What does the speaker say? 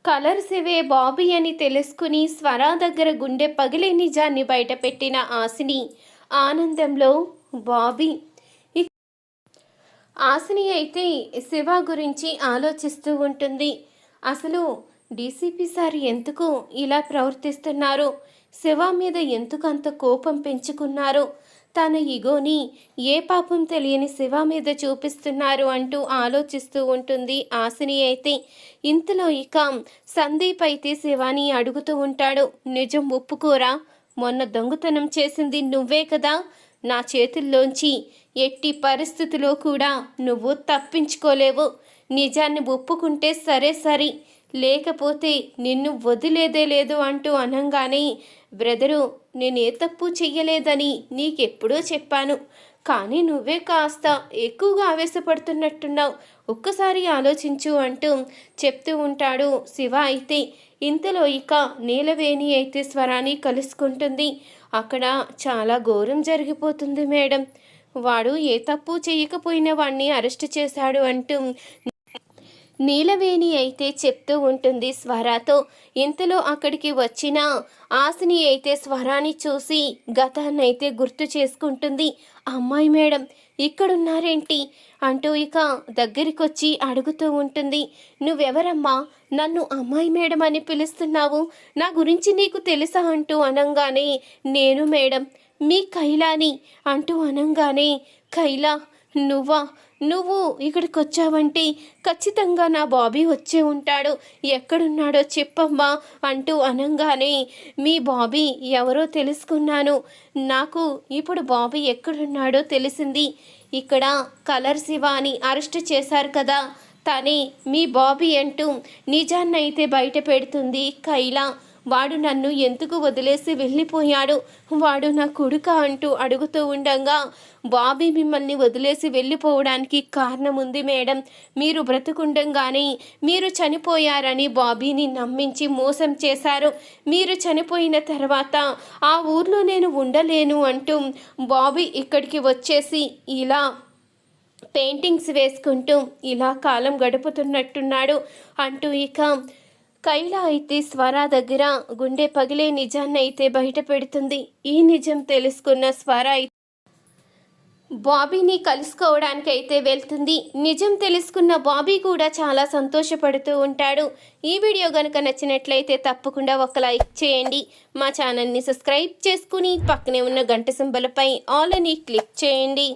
Colour శివే బాబీ అని తెలుసుకుని స్వర దగ్గర గుండె పగిలే నిజాన్ని బయటపెట్టిన ఆసిని ఆనందంలో బాబీ. ఆసిని అయితే శివ గురించి ఆలోచిస్తూ ఉంటుంది. అసలు డీసీపీ సార్ ఎందుకు ఇలా ప్రవర్తిస్తున్నారు, శివ మీద ఎందుకు అంత కోపం పెంచుకున్నారు, తన ఇగోని ఏ పాపం తెలియని శివ మీద చూపిస్తున్నారు అంటూ ఆలోచిస్తూ ఉంటుంది ఆసిని అయితే. ఇంతలో ఇక సందీప్ అయితే శివాని అడుగుతూ ఉంటాడు, నిజం ఒప్పుకోరా, మొన్న దొంగతనం చేసింది నువ్వే కదా, నా చేతుల్లోంచి ఎట్టి పరిస్థితిలో కూడా నువ్వు తప్పించుకోలేవు, నిజాన్ని ఒప్పుకుంటే సరే సరి, లేకపోతే నిన్ను వదిలేదే లేదు అంటూ అనంగానే, బ్రదరు నేనే తప్పు చెయ్యలేదని నీకెప్పుడూ చెప్పాను, కానీ నువ్వే కాస్త ఎక్కువగా ఆవేశపడుతున్నట్టున్నావు, ఒక్కసారి ఆలోచించు అంటూ చెప్తూ ఉంటాడు శివ అయితే. ఇంతలో ఇక నీలవేణి అయితే స్వరాన్ని కలుసుకుంటుంది. అక్కడ చాలా ఘోరం జరిగిపోతుంది మేడం, వాడు ఏ తప్పు చేయకపోయినా వాడిని అరెస్ట్ చేశాడు అంటూ నీలవేణి అయితే చెప్తూ ఉంటుంది స్వరాతో. ఇంతలో అక్కడికి వచ్చిన ఆసిని అయితే స్వరాన్ని చూసి గతాన్నైతే గుర్తు చేసుకుంటుంది. అమ్మాయి మేడం ఇక్కడున్నారేంటి అంటూ ఇక దగ్గరికి వచ్చి అడుగుతూ ఉంటుంది. నువ్వెవరమ్మా, నన్ను అమ్మాయి మేడం అని పిలుస్తున్నావు, నా గురించి నీకు తెలుసా అంటూ అనంగానే, నేను మేడం మీ కైలాని అంటూ అనంగానే, కైలా నువ్వా, నువ్వు ఇక్కడికి వచ్చావంటే ఖచ్చితంగా నా బాబీ వచ్చే ఉంటాడు, ఎక్కడున్నాడో చెప్పమ్మా అంటూ అనంగానే, మీ బాబీ ఎవరో తెలుసుకున్నాను, నాకు ఇప్పుడు బాబీ ఎక్కడున్నాడో తెలిసింది, ఇక్కడ కలర్ శివాని అరెస్ట్ చేశారు కదా, తనే మీ బాబీ అంటూ నిజాన్నైతే బయట పెడుతుంది కైలా. వాడు నన్ను ఎందుకు వదిలేసి వెళ్ళిపోయాడు, వాడు నా కొడుక అంటూ అడుగుతూ ఉండగా, బాబీ మిమ్మల్ని వదిలేసి వెళ్ళిపోవడానికి కారణం ఉంది మేడం, మీరు బ్రతుకుండగానే మీరు చనిపోయారని బాబీని నమ్మించి మోసం చేశారు, మీరు చనిపోయిన తర్వాత ఆ ఊర్లో నేను ఉండలేను అంటూ బాబీ ఇక్కడికి వచ్చేసి ఇలా పెయింటింగ్స్ వేసుకుంటూ ఇలా కాలం గడుపుతున్నట్టున్నాడు అంటూ ఇక కైలా అయితే స్వర దగ్గర గుండె పగిలే నిజాన్ని అయితే బయట పెడుతుంది. ఈ నిజం తెలుసుకున్న స్వర బాబీని కలుసుకోవడానికి అయితే వెళ్తుంది. నిజం తెలుసుకున్న బాబీ కూడా చాలా సంతోషపడుతూ ఉంటాడు. ఈ వీడియో కనుక నచ్చినట్లయితే తప్పకుండా ఒక లైక్ చేయండి, మా ఛానల్ని సబ్స్క్రైబ్ చేసుకుని పక్కనే ఉన్న గంట సింబల్పై ఆల్ అని క్లిక్ చేయండి.